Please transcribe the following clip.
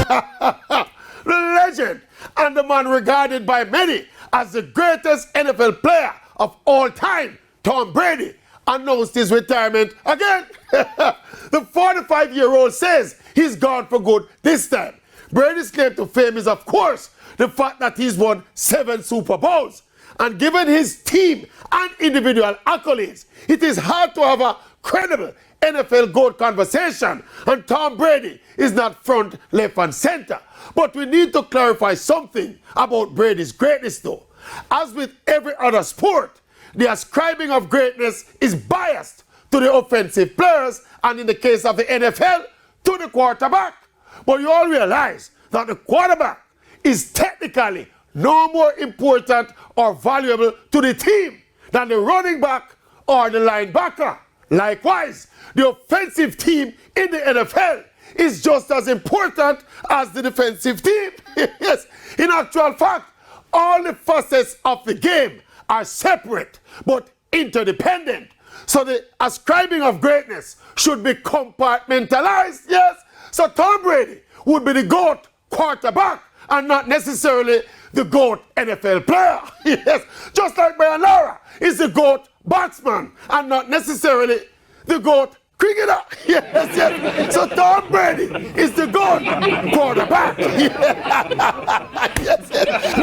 The legend and the man regarded by many as the greatest NFL player of all time, Tom Brady, announced his retirement again. The 45-year-old says he's gone for good this time. Brady's claim to fame is, of course, the fact that he's won 7 Super Bowls. And given his team and individual accolades, it is hard to have a credible NFL GOAT conversation, and Tom Brady is not front, left, and center. But we need to clarify something about Brady's greatness, though. As with every other sport, the ascribing of greatness is biased to the offensive players, and in the case of the NFL, to the quarterback. But you all realize that the quarterback is technically no more important or valuable to the team than the running back or the linebacker. Likewise, the offensive team in the NFL is just as important as the defensive team. Yes, in actual fact, all the facets of the game are separate but interdependent. So the ascribing of greatness should be compartmentalized, yes? So Tom Brady would be the GOAT quarterback and not necessarily the GOAT NFL player. Yes, just like Brian Lara is the GOAT batsman and not necessarily the GOAT cricketer. Yes, yes. So Tom Brady is the GOAT quarterback. Yes, yes.